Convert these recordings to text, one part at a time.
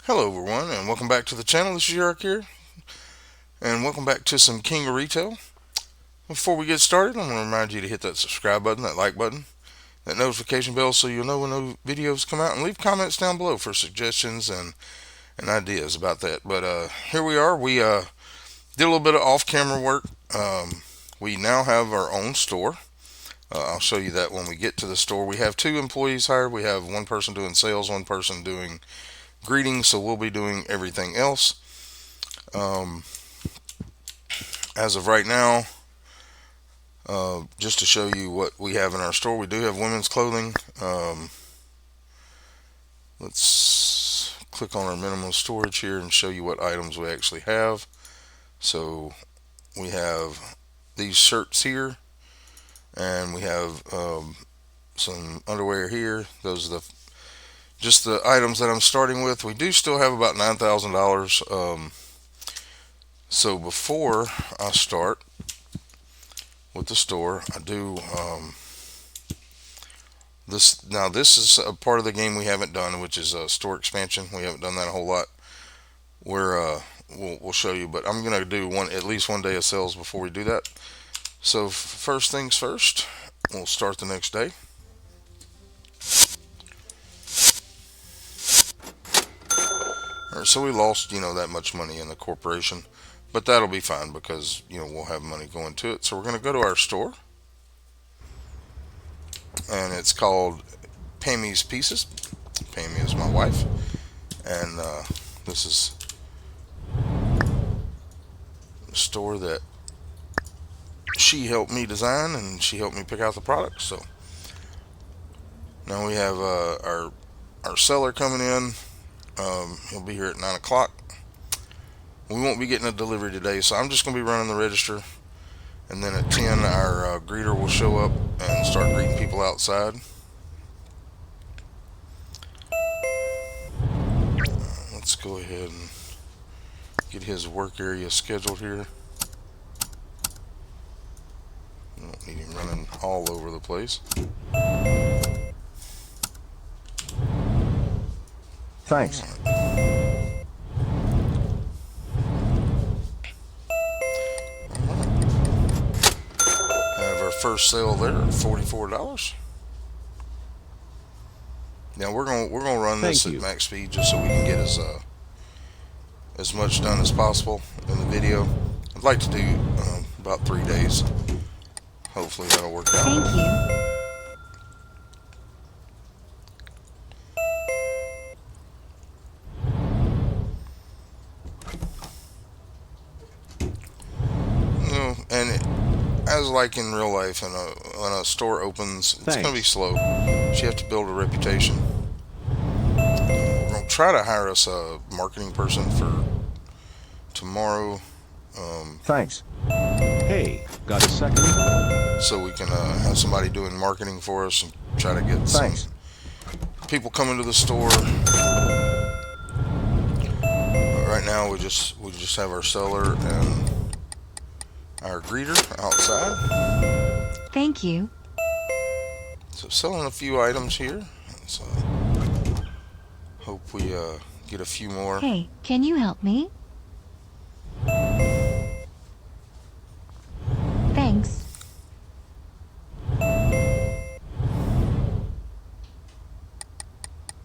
Hello everyone and welcome back to the channel. This is Yerk here and welcome back to some King of Retail. Before we get started, I'm going to remind you to hit that subscribe button, that like button, that notification bell so you'll know when those videos come out, and leave comments down below for suggestions and ideas about that. But here we are. We did a little bit of off-camera work. We now have our own store. I'll show you that when we get to the store. We have two employees hired. We have one person doing sales, one person doing greetings, so we'll be doing everything else. Um, as of right now, just to show you what we have in our store, we do have women's clothing. Let's click on our minimum storage here and show you what items we actually have. So we have these shirts here, and we have some underwear here. Those are just the items that I'm starting with. We do still have about $9,000. So before I start with the store, I do this is a part of the game we haven't done, which is store expansion. We haven't done that a whole lot. We'll show you, but I'm gonna do at least one day of sales before we do that. So first things first, we'll start the next day. All right, so we lost that much money in the corporation, but that'll be fine because we'll have money going to it. So we're gonna go to our store, and it's called Pammy's Pieces. Pammy is my wife, and this is a store that she helped me design, and she helped me pick out the products. So now we have our seller coming in. He'll be here at 9 o'clock. We won't be getting a delivery today, so I'm just going to be running the register. And then at 10, our greeter will show up and start greeting people outside. Let's go ahead and get his work area scheduled here. We don't need him running all over the place. Thanks. Have our first sale there at $44. Now we're gonna run this Thank at you. max speed just so we can get as much done as possible in the video. I'd like to do about 3 days. Hopefully that'll work out. Thank you. As like in real life, when a store opens, it's going to be Thanks. slow. So you have to build a reputation. We're going to try to hire us a marketing person for tomorrow, Thanks. Hey, got a second? so we can have somebody doing marketing for us and try to get some Thanks. people coming to the store. But right now, we just have our seller and our greeter outside. Thank you. So selling a few items here. So hope we get a few more. Hey, can you help me? Thanks.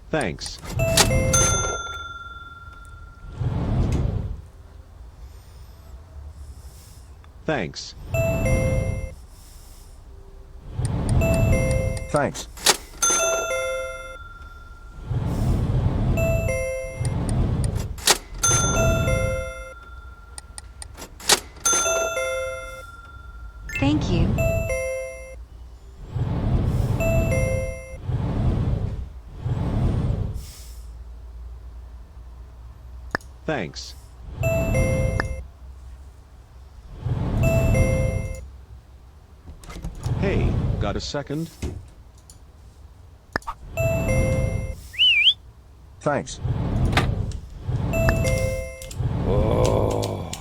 Thanks. Thanks. Thanks. Thank you. Thanks. Hey, got a second? Thanks. Oh.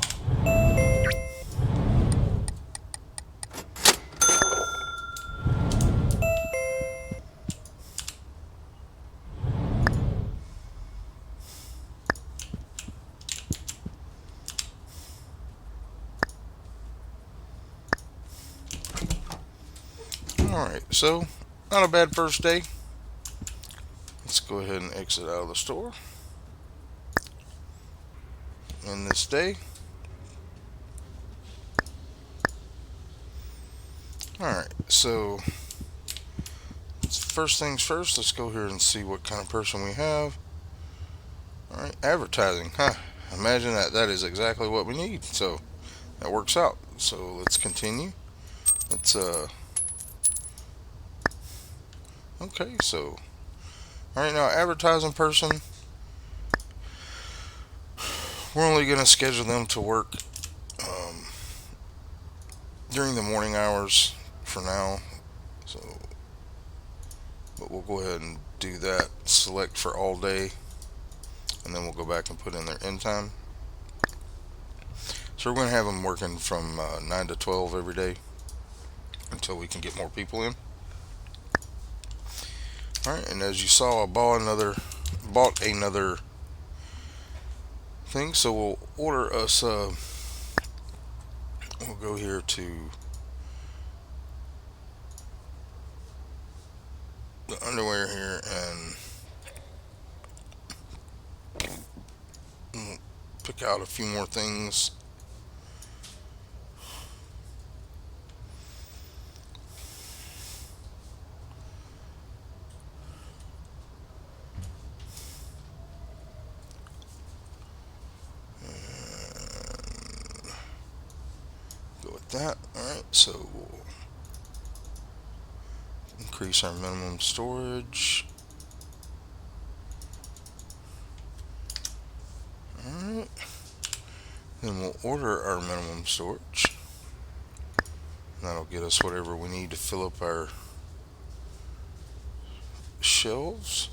Alright, so not a bad first day. Let's go ahead and exit out of the store. In this day. Alright, so first things first, let's go here and see what kind of person we have. Alright, advertising. Imagine that. That is exactly what we need. So that works out. So let's continue. Let's okay, so alright, now advertising person, we're only going to schedule them to work during the morning hours for now. So, but we'll go ahead and do that. Select for all day, and then we'll go back and put in their end time. So we're going to have them working from 9 to 12 every day until we can get more people in. Alright, and as you saw, I bought another thing. So we'll order us we'll go here to the underwear here and pick out a few more things. Go with that. Alright, so we'll increase our minimum storage. Alright, then we'll order our minimum storage. That'll get us whatever we need to fill up our shelves.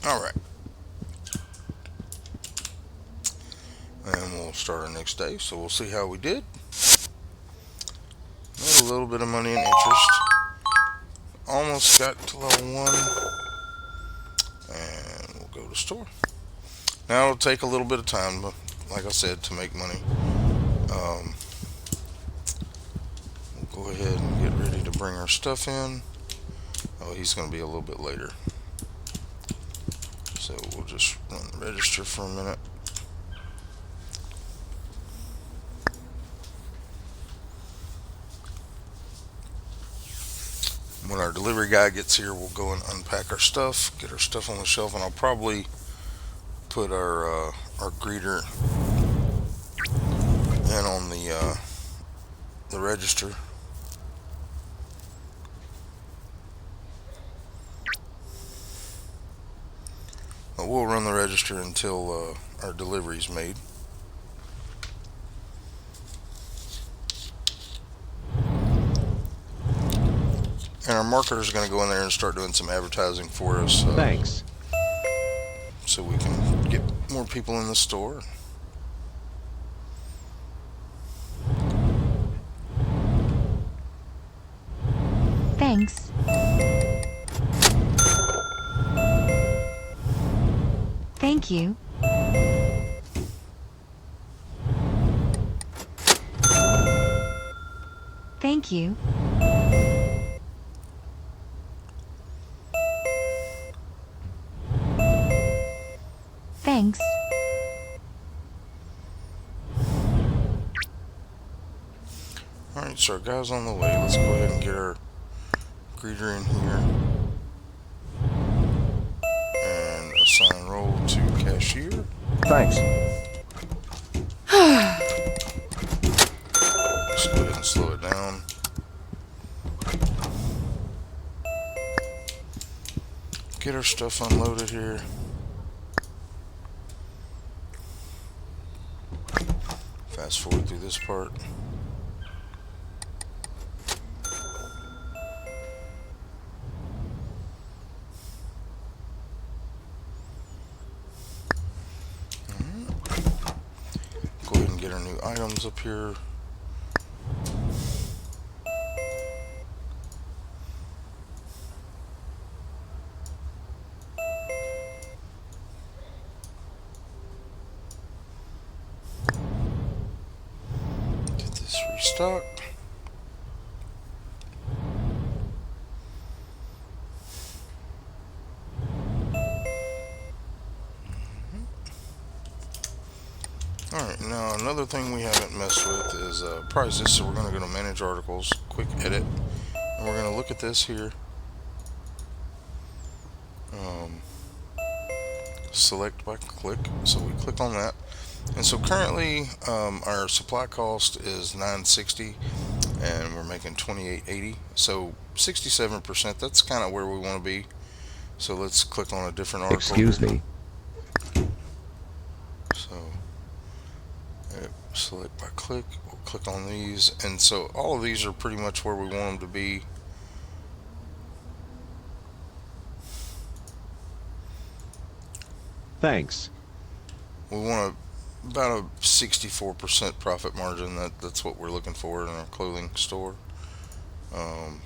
Alright, and we'll start our next day. So we'll see how we did. Made a little bit of money in interest. Almost got to level 1. And we'll go to store. Now it'll take a little bit of time, but like I said, to make money. We'll go ahead and get ready to bring our stuff in. Oh, he's going to be a little bit later. So we'll just run the register for a minute. When our delivery guy gets here, we'll go and unpack our stuff, get our stuff on the shelf, and I'll probably put our greeter in on the register. But we'll run the register until our delivery is made. And our marketer is going to go in there and start doing some advertising for us. Thanks. So we can get more people in the store. Thanks. Thank you. Thank you. Thanks. Alright, so our guy's on the way. Let's go ahead and get our greeter in here. And assign role to cashier. Thanks. Let's go ahead and slow it down. Get our stuff unloaded here. Fast forward through this part. Go ahead and get our new items up here. restock. Alright, now another thing we haven't messed with is prices, so we're going to go to manage articles, quick edit, and we're going to look at this here. Select by click, so we click on that, and so currently our supply cost is $9.60 and we're making $28.80, so 67%. That's kind of where we want to be. So let's click on a different article. Excuse me. So select by click, we'll click on these, and so all of these are pretty much where we want them to be. Thanks. We want about a 64% profit margin. That's what we're looking for in our clothing store. Alright,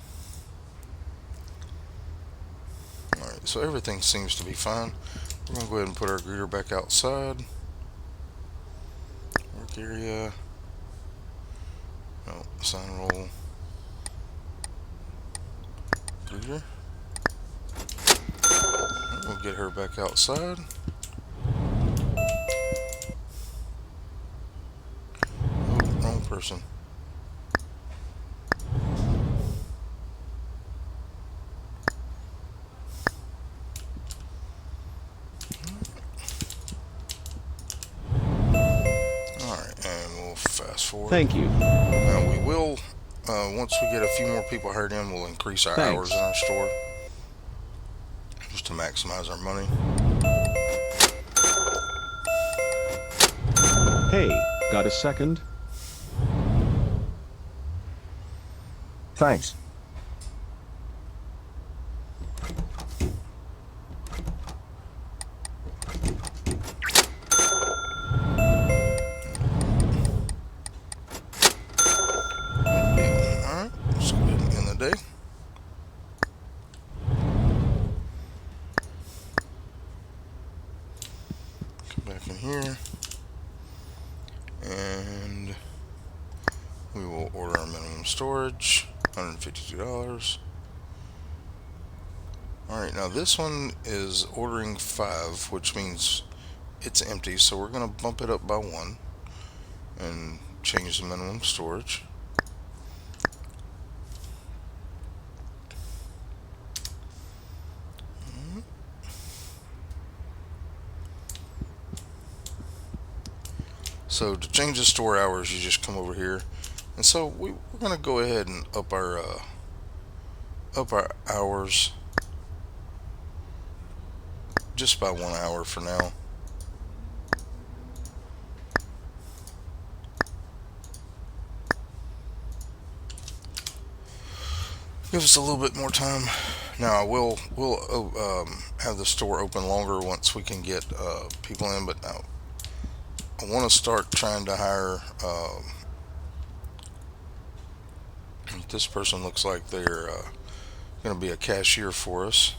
so everything seems to be fine. We're going to go ahead and put our greeter back outside. Work area. No, sign roll. Greeter. We'll get her back outside. Oh, wrong person. Fast forward. Thank you. Now we will, once we get a few more people hired in, we'll increase our Thanks. hours in our store just to maximize our money. Hey, got a second? Thanks. Alright, let's go ahead and end the day. Come back in here. And we will order our minimum storage, $152. Alright, now this one is ordering 5, which means it's empty, so we're going to bump it up by 1 and change the minimum storage. So to change the store hours, you just come over here, and so we're going to go ahead and up our hours just by 1 hour for now. Give us a little bit more time. Now we'll have the store open longer once we can get people in, but now I want to start trying to hire. This person looks like they're going to be a cashier for us.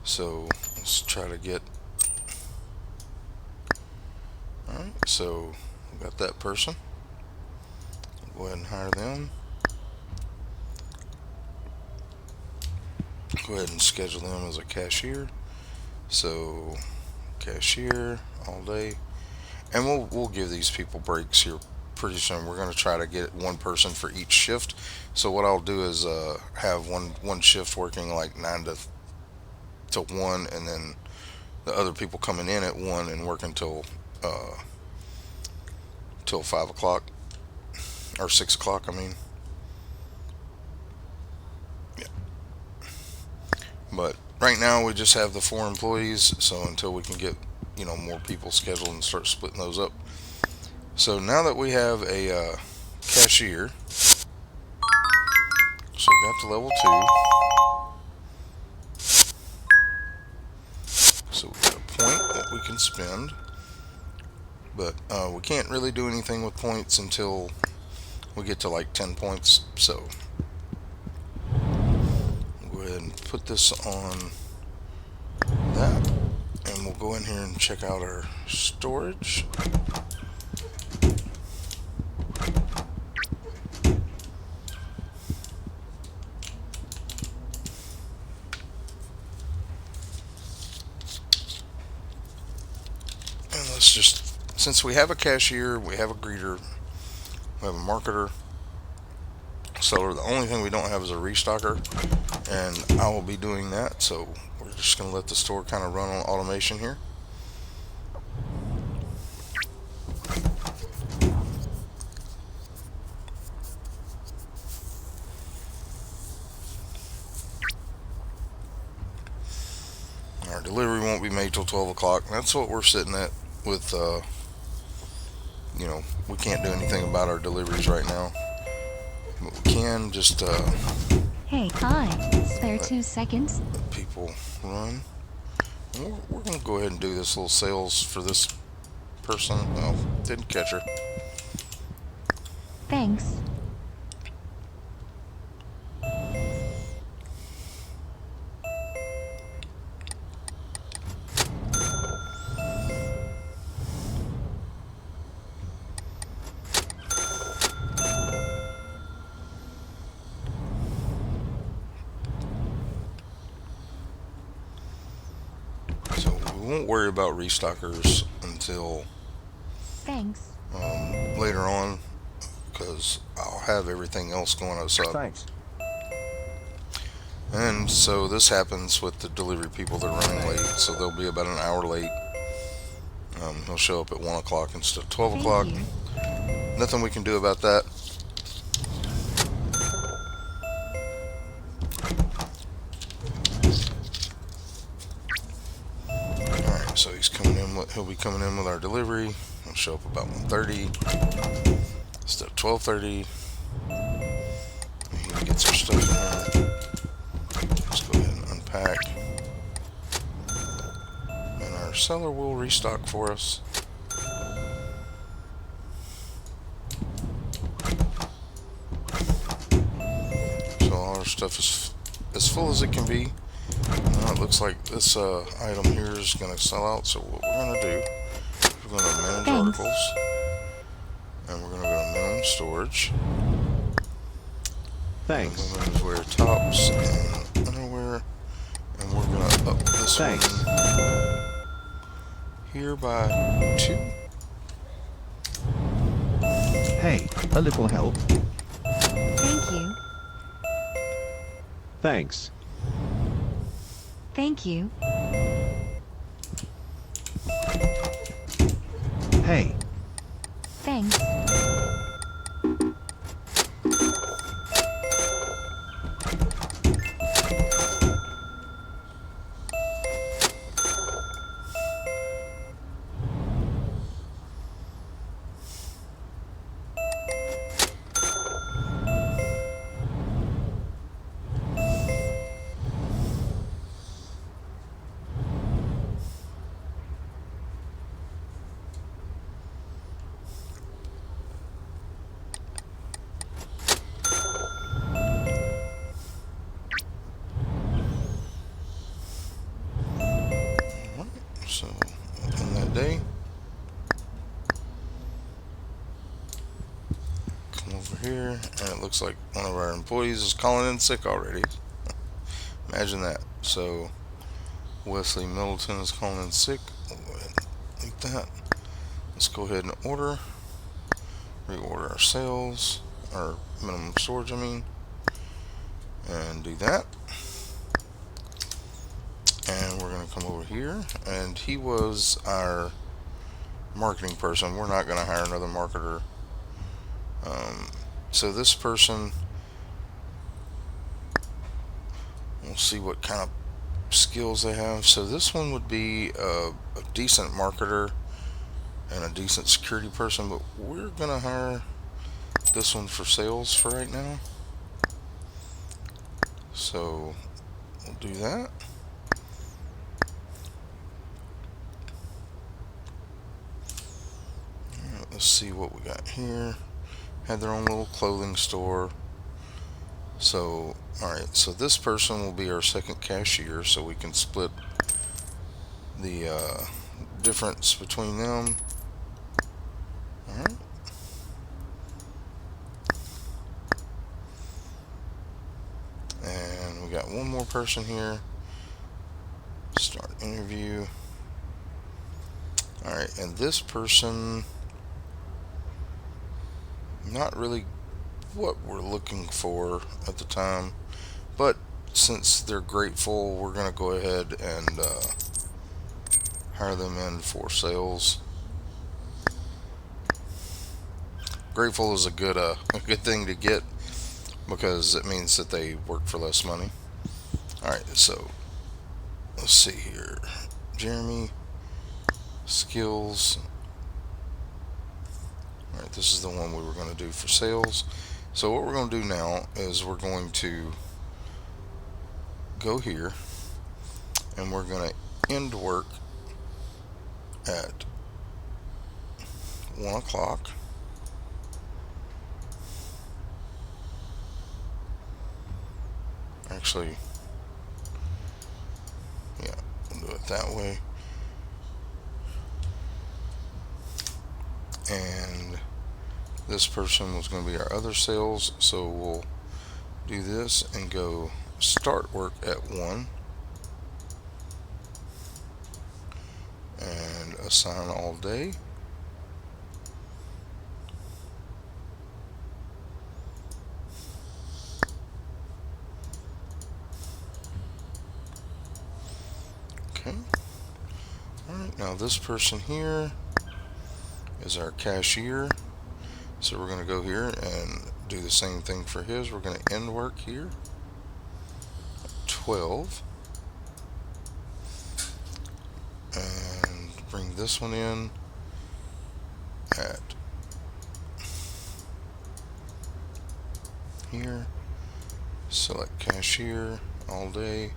So let's try to get. Alright, so we got that person. Go ahead and hire them. Go ahead and schedule them as a cashier. So cashier all day, and we'll give these people breaks here pretty soon. We're going to try to get one person for each shift. So what I'll do is have one shift working like 9 to 1, and then the other people coming in at 1 and working till 5 o'clock or 6 o'clock. I mean, yeah. But right now we just have the 4 employees. So until we can get more people scheduled and start splitting those up. So now that we have a cashier, so we got to level 2. So we got a point that we can spend, but we can't really do anything with points until we get to like 10 points. So we'll go ahead and put this on that, and we'll go in here and check out our storage. it's just since we have a cashier, we have a greeter, we have a marketer, seller. The only thing we don't have is a restocker, and I will be doing that. So we're just going to let the store kind of run on automation here. Our delivery won't be made till 12 o'clock. That's what we're sitting at with, we can't do anything about our deliveries right now. But we can just Hey, hi. Spare 2 seconds? let people run. We're going to go ahead and do this little sales for this person. Oh, didn't catch her. Thanks. So we won't worry about restockers until Thanks. later on, because I'll have everything else going up. So, Thanks. and so this happens with the delivery people. They're running late, so they'll be about an hour late. He'll show up at 1 o'clock instead of 12 Thank o'clock. you. Nothing we can do about that. Alright, so he'll be coming in with our delivery. He'll show up about 1:30 instead of 12:30. He gets our stuff in here. Let's go ahead and unpack. And our seller will restock for us. So all our stuff is as full as it can be. Now it looks like this item here is going to sell out. So what we're going to do, we're going to manage Thanks. articles. And we're going to go to minimum storage. Thanks. And then wear tops and underwear. And we're going to up this Thanks. one here by 2. Hey, a little help. Thank you. Thanks. Thank you. Hey, Thanks. So on that day, come over here, and it looks like one of our employees is calling in sick already. Imagine that. So Wesley Middleton is calling in sick. We'll go ahead and leave that. Let's go ahead and reorder our sales, our minimum storage, and do that. And we're going to come over here, and he was our marketing person. We're not going to hire another marketer. So this person, we'll see what kind of skills they have. So this one would be a decent marketer and a decent security person, but we're going to hire this one for sales for right now. So we'll do that. Let's see what we got here. Had their own little clothing store. So, alright, so this person will be our second cashier, so we can split the difference between them. Alright. And we got one more person here. Start interview. Alright, and this person, not really what we're looking for at the time, but since they're grateful, we're going to go ahead and hire them in for sales. Grateful is a good thing to get because it means that they work for less money. Alright, so let's see here. Jeremy, skills. Alright, this is the one we were going to do for sales. So what we're going to do now is we're going to go here and we're going to end work at 1 o'clock. Actually, yeah, we'll do it that way. And this person was going to be our other sales, so we'll do this and go start work at 1 and assign all day. Okay. Alright, now this person here is our cashier. So we're going to go here and do the same thing for his. We're going to end work here at 12. And bring this one in at here. Select cashier all day.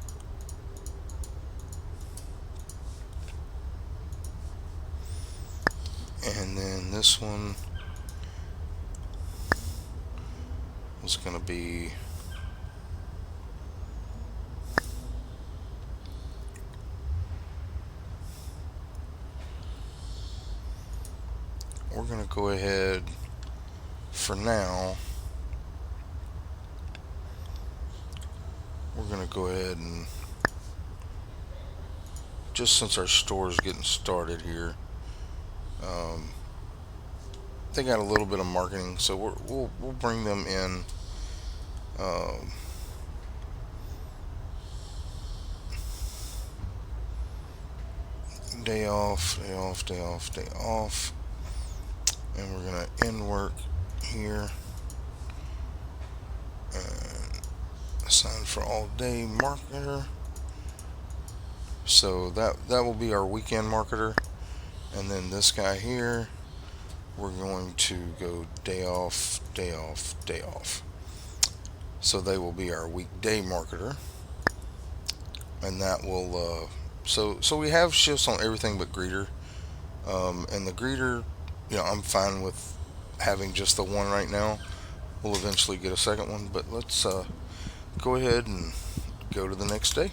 And then this one is going to be we're going to go ahead for now. We're going to go ahead and just since our store is getting started here, they got a little bit of marketing, so we'll bring them in. Day off, day off, day off, day off, and we're gonna end work here and assign for all day marketer. So that will be our weekend marketer, and then this guy here, we're going to go day off, day off, day off. So they will be our weekday marketer, and that will so we have shifts on everything but greeter, and the greeter, you know, I'm fine with having just the one right now. We'll eventually get a second one, but let's go ahead and go to the next day.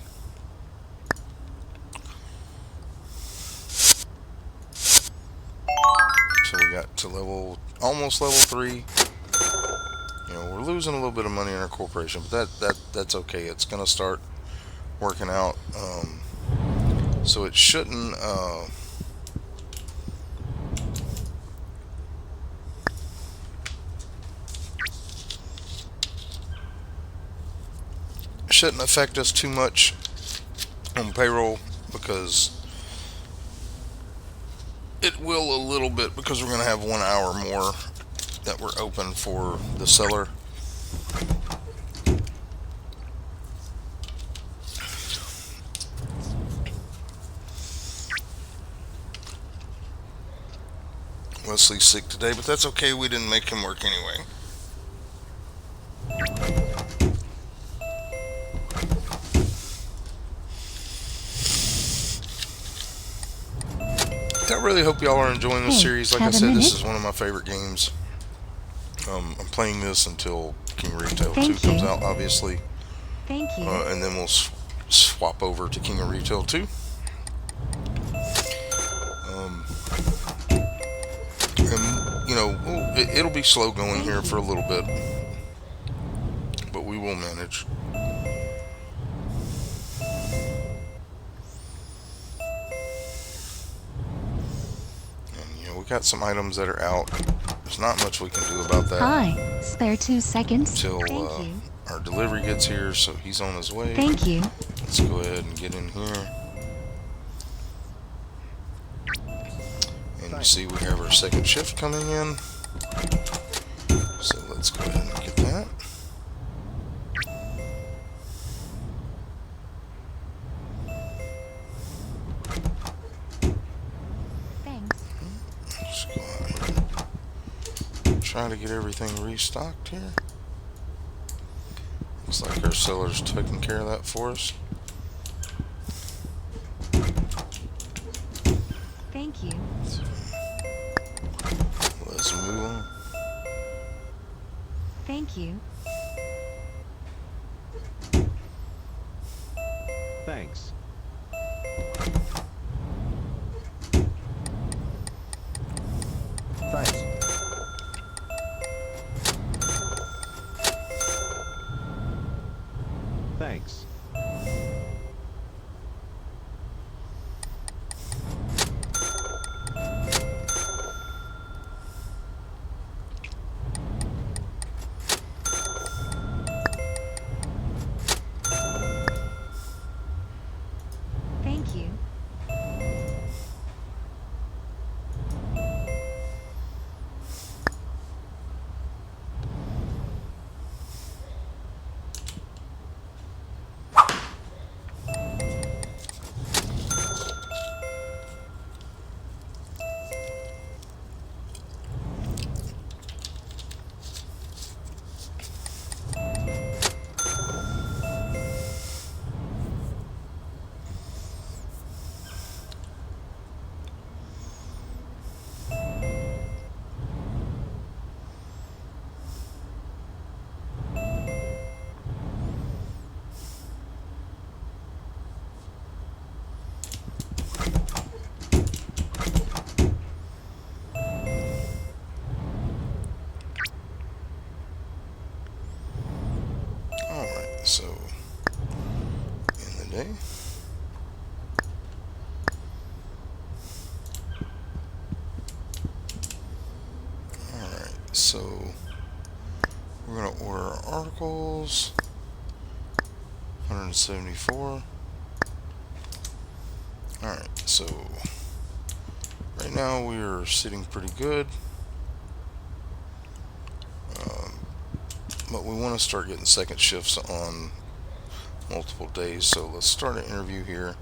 So we got to almost level 3. You know, we're losing a little bit of money in our corporation, but that's okay. It's gonna start working out. So it shouldn't affect us too much on payroll, because it will a little bit, because we're going to have 1 hour more that we're open for the seller. Wesley's sick today, but that's okay. We didn't make him work anyway. I really hope y'all are enjoying this series. Like I said, this is one of my favorite games. I'm playing this until King of Retail 2 comes out, obviously. Thank you. And then we'll swap over to King of Retail 2. And, you know, it'll be slow going here for a little bit, but we will manage. got some items that are out. There's not much we can do about that Hi. Spare 2 seconds. until Thank you. our delivery gets here, so he's on his way. Thank you. Let's go ahead and get in here. And you see we have our second shift coming in. So let's go ahead and get that. Thanks. Just go ahead and try to get everything restocked here. Looks like our seller's taking care of that for us. Thank you. Let's move on. Thank you. Thanks. Thanks. Thanks. Thank you. Alright, so in the day. Alright, so we're going to order our articles. 174. Alright, so right now we are sitting pretty good. But we want to start getting second shifts on multiple days, so let's start an interview here.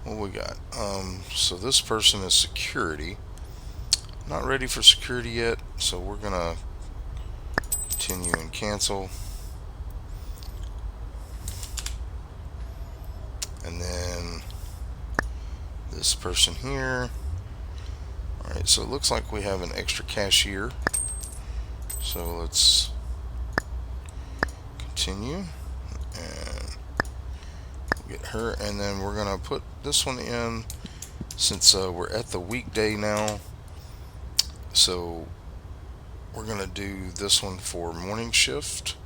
What we got? So this person is security. Not ready for security yet, so we're gonna continue and cancel. And then this person here. Alright, so it looks like we have an extra cashier. So let's continue and get her, and then we're gonna put this one in since we're at the weekday now, so we're gonna do this one for morning shift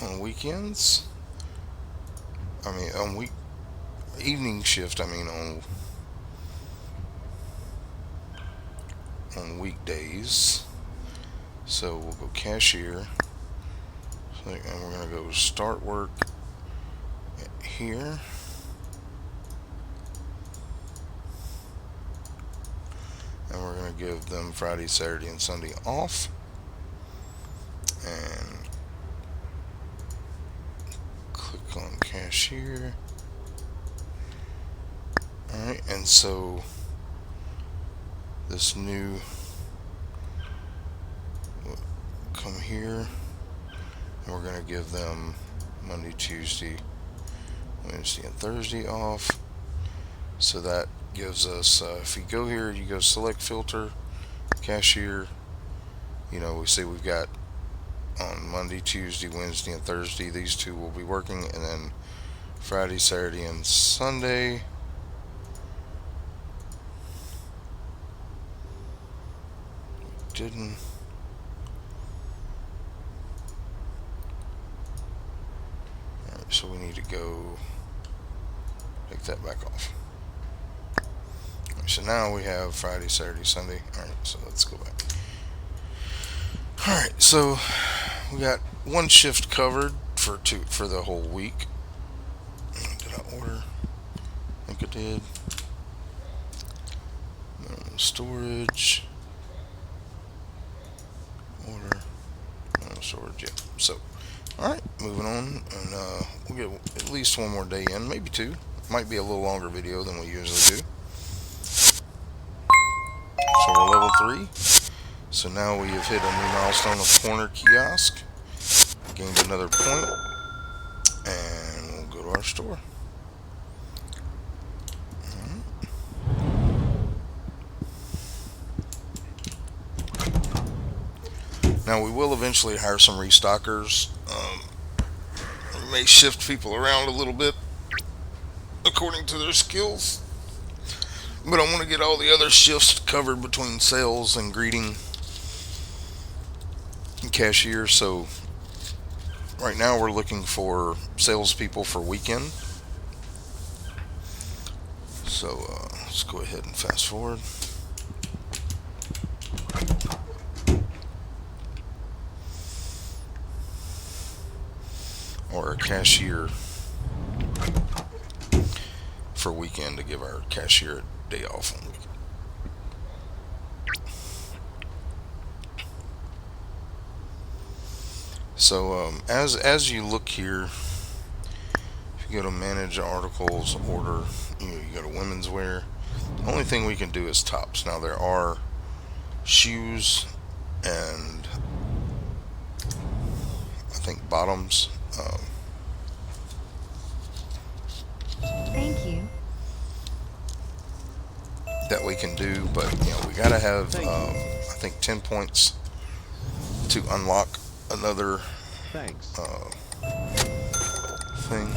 on weekends. I mean on evening shift, I mean on weekdays. So we'll go cashier. And we're going to go start work here. And we're going to give them Friday, Saturday, and Sunday off. And click on cashier. Alright, and so this new will come here. And we're going to give them Monday, Tuesday, Wednesday, and Thursday off. So that gives us, if you go here, you go select filter, cashier, you know, we see we've got on Monday, Tuesday, Wednesday, and Thursday, these two will be working, and then Friday, Saturday, and Sunday. Didn't. Alright, so we need to go take that back off. so now we have Friday, Saturday, Sunday. Alright, so let's go back. Alright, so we got one shift covered for the whole week. Did I order? I think I did. Storage. Order. No storage yet. So, alright, moving on. And we'll get at least one more day in, maybe two. Might be a little longer video than we usually do. So we're level 3. So now we have hit a new milestone of corner kiosk. Gained another point. And we'll go to our store. Now we will eventually hire some restockers. We may shift people around a little bit according to their skills. But I want to get all the other shifts covered between sales and greeting and cashier. So right now we're looking for salespeople for weekend. So let's go ahead and fast forward. Or a cashier for weekend to give our cashier a day off on weekend. So as you look here, if you go to manage articles, order, you go to women's wear. The only thing we can do is tops. Now there are shoes and I think bottoms. Thank you. That we can do, but we gotta have I think 10 points to unlock another Thanks. thing.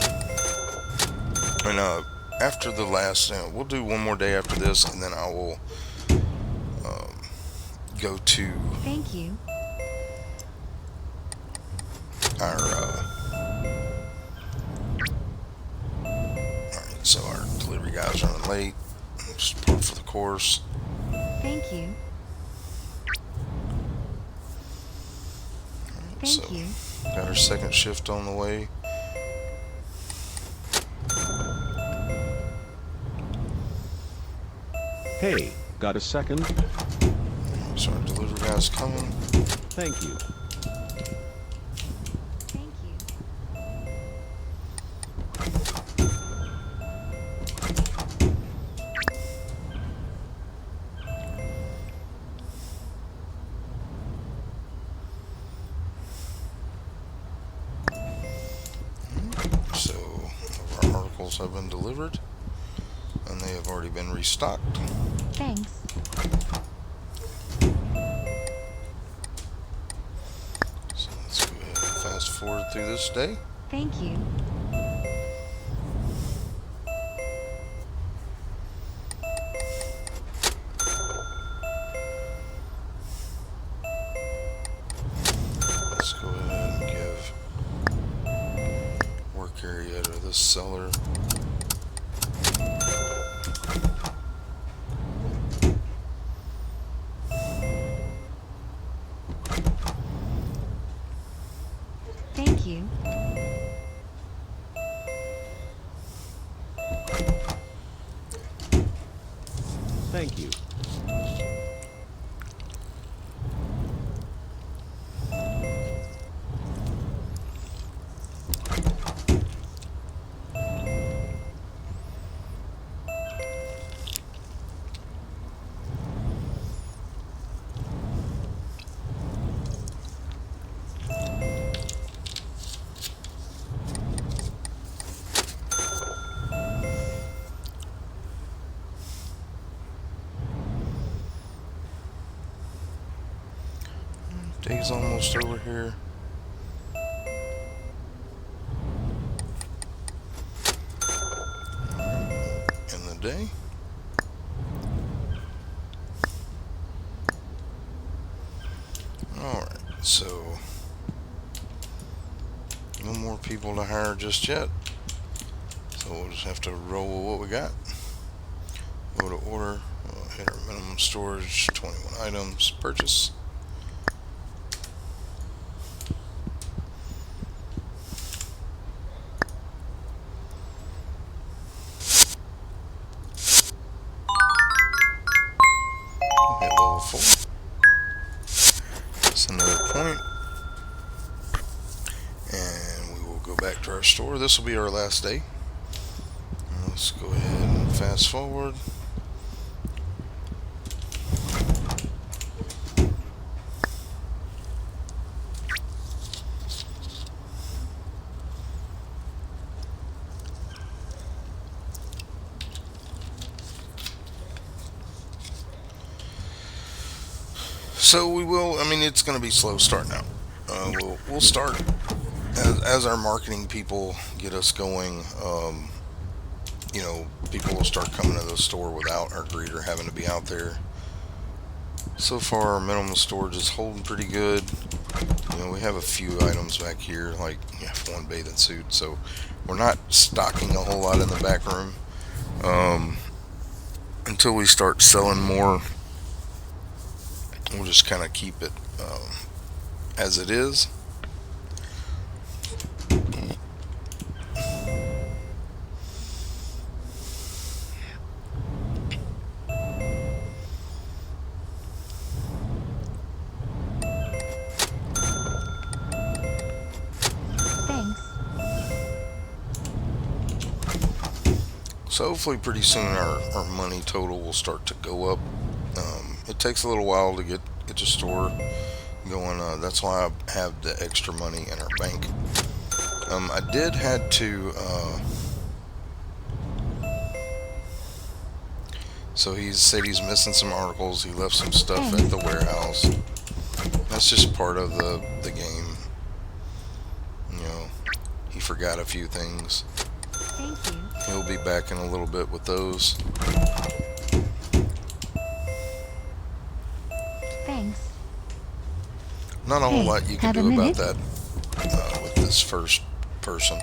And after the last, we'll do one more day after this, and then I will go to Thank you. our alright, so our delivery guys are running late. Support for the course. Thank you. Thank So you. got our second shift on the way. Hey, got a second? So our delivery guys coming. Thank you. Thank you. So our articles have been delivered, and they have already been restocked. Thanks. So let's go ahead and fast forward through this day. Thank you. Let's go ahead and give work area to this seller. Thank you. Thank you. Day's almost over here. In the day. Alright, so no more people to hire just yet. So we'll just have to roll with what we got. Go to order. Hit our minimum storage, 21 items, purchase. Hit level 4. That's another point. And we will go back to our store. This will be our last day. Let's go ahead and fast forward. So we will. I mean, it's going to be slow starting out. We'll start as our marketing people get us going. People will start coming to the store without our greeter having to be out there. So far, our minimum storage is holding pretty good. We have a few items back here, like one bathing suit. So we're not stocking a whole lot in the back room until we start selling more. We'll just kind of keep it as it is. Thanks. So hopefully pretty soon our money total will start to go up. It takes a little while to get the store going. That's why I have the extra money in our bank. I did had to. So he said he's missing some articles. He left some stuff at the warehouse. That's just part of the game. He forgot a few things. Thank you. He'll be back in a little bit with those. Thanks. Not a whole lot you can have a do about minute? that with this first person.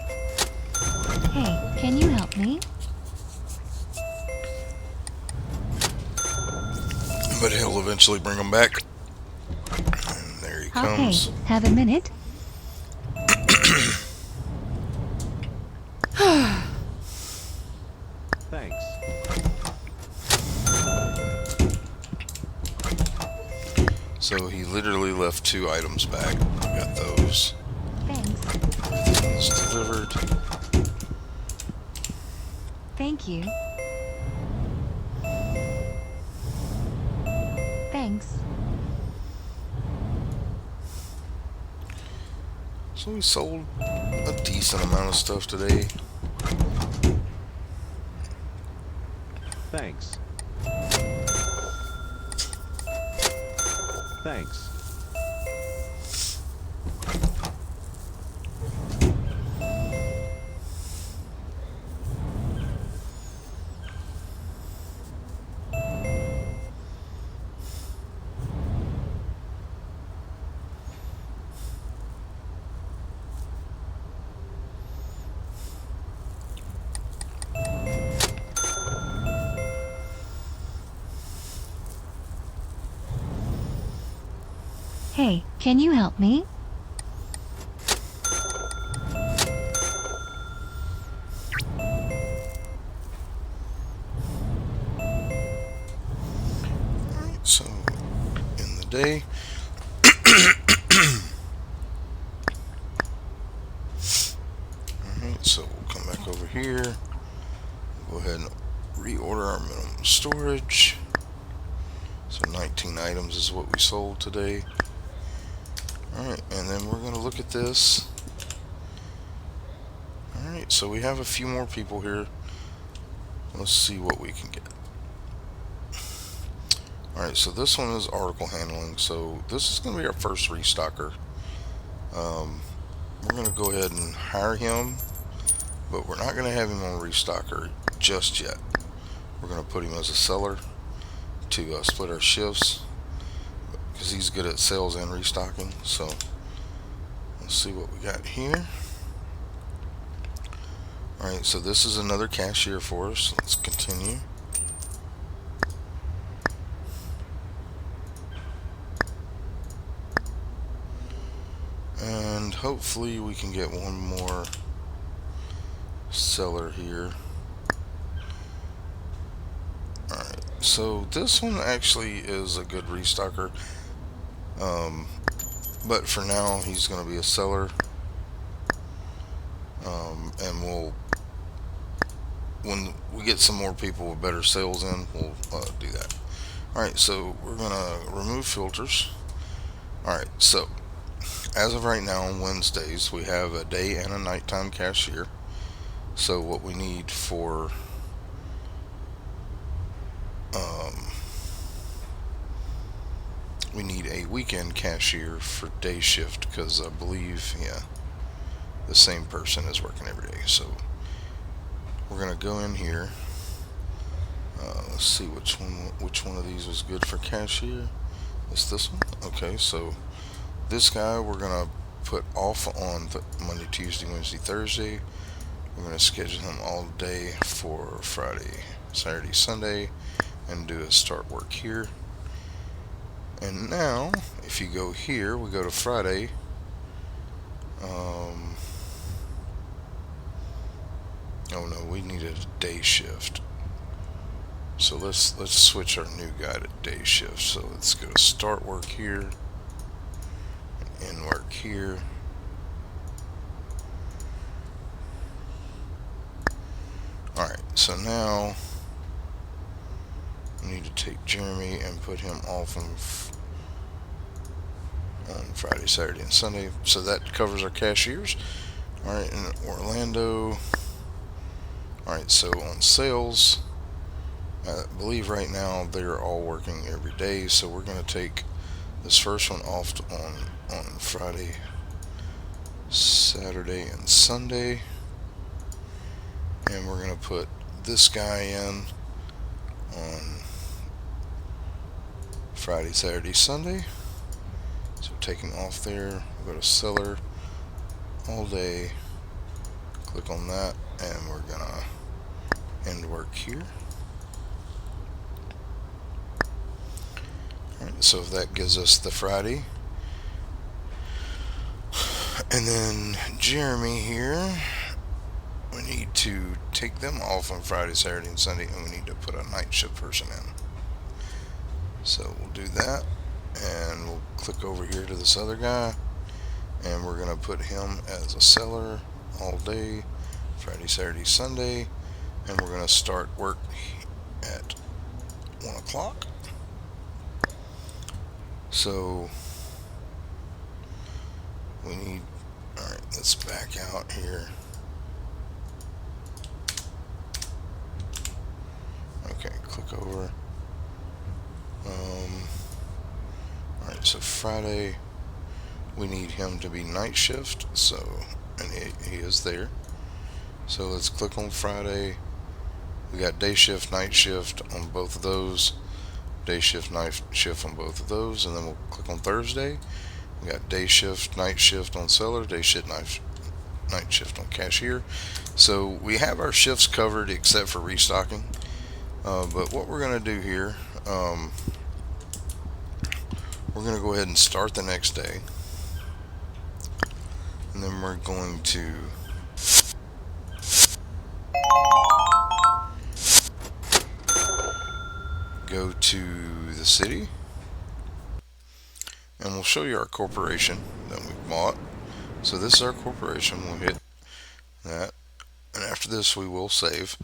Hey, can you help me? But he'll eventually bring them back. And there he Hey, comes. have a minute? Thanks. So he literally left 2 items back. Got those. Thanks. Everything's delivered. Thank you. Thanks. So we sold a decent amount of stuff today. Thanks. Thanks. Hey, can you help me? So in the day. Alright, so we'll come back over here. Go ahead and reorder our minimum storage. So 19 items is what we sold today. Alright, and then we're going to look at this. Alright, so we have a few more people here. Let's see what we can get. Alright, so this one is article handling. So this is going to be our first restocker. We're going to go ahead and hire him, but we're not going to have him on restocker just yet. We're going to put him as a seller to split our shifts, because he's good at sales and restocking. So let's see what we got here. Alright, so this is another cashier for us. Let's continue. hopefully we can get one more seller here. Alright, so this one actually is a good restocker. But for now, he's going to be a seller. And when we get some more people with better sales in, we'll do that. Alright, so we're going to remove filters. Alright, so as of right now on Wednesdays, we have a day and a nighttime cashier. So what we need for we need a weekend cashier for day shift, because I believe, yeah, the same person is working every day. So we're gonna go in here. Let's see which one of these was good for cashier. It's this one. Okay, so this guy we're gonna put off on Monday, Tuesday, Wednesday, Thursday. We're gonna schedule him all day for Friday, Saturday, Sunday, and do a start work here. And now, if you go here, we go to Friday. Oh no, we need a day shift. So let's switch our new guy to day shift. So let's go to start work here, and end work here. Alright, so now we need to take Jeremy and put him off on Friday, Saturday, and Sunday. So that covers our cashiers. Alright, in Orlando. Alright, so on sales, I believe right now they're all working every day. So we're going to take this first one off on Friday, Saturday, and Sunday. And we're going to put this guy in on Friday, Saturday, Sunday. So taking off there, we'll go to seller all day, click on that, and we're gonna end work here. Alright, so that gives us the Friday. And then Jeremy here, we need to take them off on Friday, Saturday, and Sunday, and we need to put a night shift person in. So we'll do that, and we'll click over here to this other guy, and we're going to put him as a seller all day, Friday, Saturday, Sunday, and we're going to start work at 1 o'clock. So we need, alright, let's back out here. Okay, click over. Alright, so Friday we need him to be night shift, so, and he is there. So let's click on Friday. We got day shift, night shift on both of those. Day shift, night shift on both of those, and then we'll click on Thursday. We got day shift, night shift on seller, day shift, night shift on cashier. So we have our shifts covered except for restocking. But what we're going to do here, we're going to go ahead and start the next day, and then we're going to go to the city, and we'll show you our corporation that we bought. So this is our corporation. We'll hit that, and after this we will save.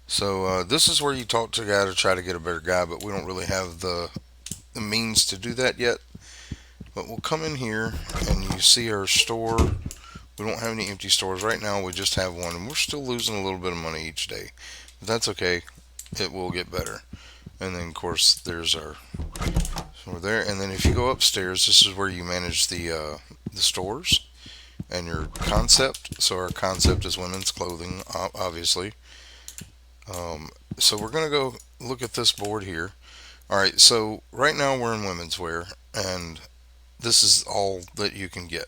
So this is where you talk to a guy to try to get a better guy, but we don't really have the means to do that yet. But we'll come in here, and you see our store. We don't have any empty stores right now. We just have one, and we're still losing a little bit of money each day, but that's okay. It will get better. And then of course there's our, so we're there. And then if you go upstairs, this is where you manage the stores and your concept. So our concept is women's clothing, obviously. So we're gonna go look at this board here. Alright, so right now we're in women's wear, and this is all that you can get.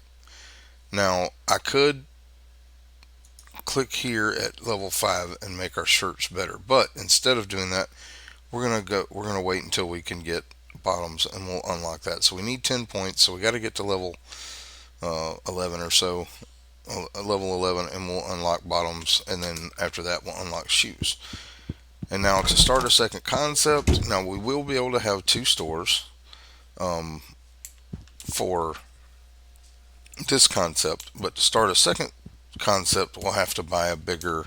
Now I could click here at level 5 and make our shirts better, but instead of doing that, we're gonna wait until we can get bottoms, and we'll unlock that. So we need 10 points, so we got to get to level 11 or so, level 11, and we'll unlock bottoms, and then after that we'll unlock shoes. And now to start a second concept, now we will be able to have two stores um, for this concept, but to start a second concept we'll have to buy a bigger,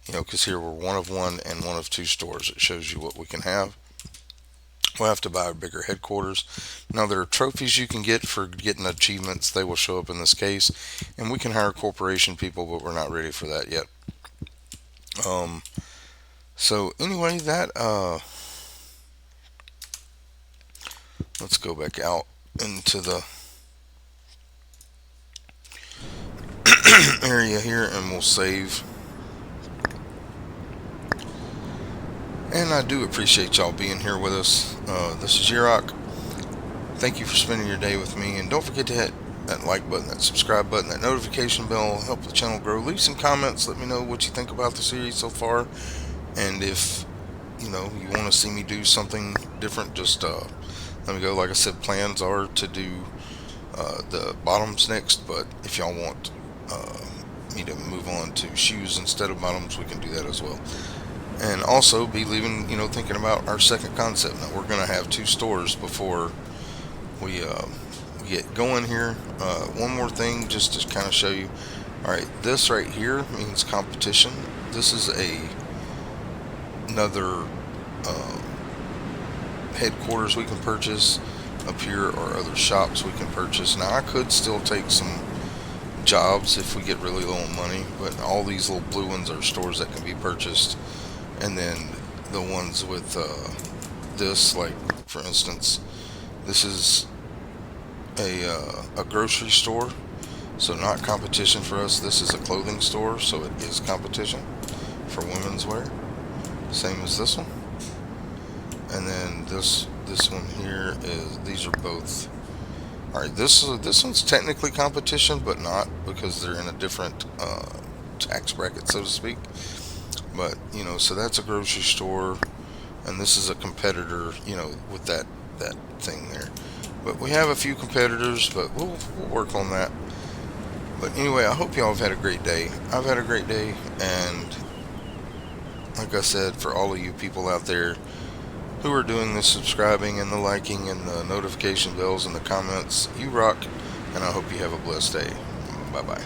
because here we're one of one and one of two stores. It shows you what we can have. We'll have to buy a bigger headquarters. Now there are trophies you can get for getting achievements. They will show up in this case, and we can hire corporation people, but we're not ready for that yet. So anyway, that let's go back out into the area here, and we'll save. And I do appreciate y'all being here with us. This is Yurok. Thank you for spending your day with me, and don't forget to hit that like button, that subscribe button, that notification bell. Help the channel grow. Leave some comments. Let me know what you think about the series so far, and if you want to see me do something different, just let me go. Like I said, plans are to do the bottoms next, but if y'all want me to move on to shoes instead of bottoms, we can do that as well. And also be leaving, thinking about our second concept. Now we're going to have two stores before we get going here. One more thing, just to kind of show you. All right, this right here means competition. This is another headquarters we can purchase up here, or other shops we can purchase. Now I could still take some jobs if we get really low on money, but all these little blue ones are stores that can be purchased. And then the ones with this, like for instance, this is a grocery store, so not competition for us. This is a clothing store, so it is competition for women's wear, same as this one. And then this one here is, these are both. All right, this one's technically competition, but not, because they're in a different tax bracket, so to speak. But so that's a grocery store, and this is a competitor, with that thing there. But we have a few competitors, but we'll work on that. But anyway, I hope y'all have had a great day. I've had a great day, and like I said, for all of you people out there who are doing the subscribing and the liking and the notification bells and the comments, you rock, and I hope you have a blessed day. Bye bye.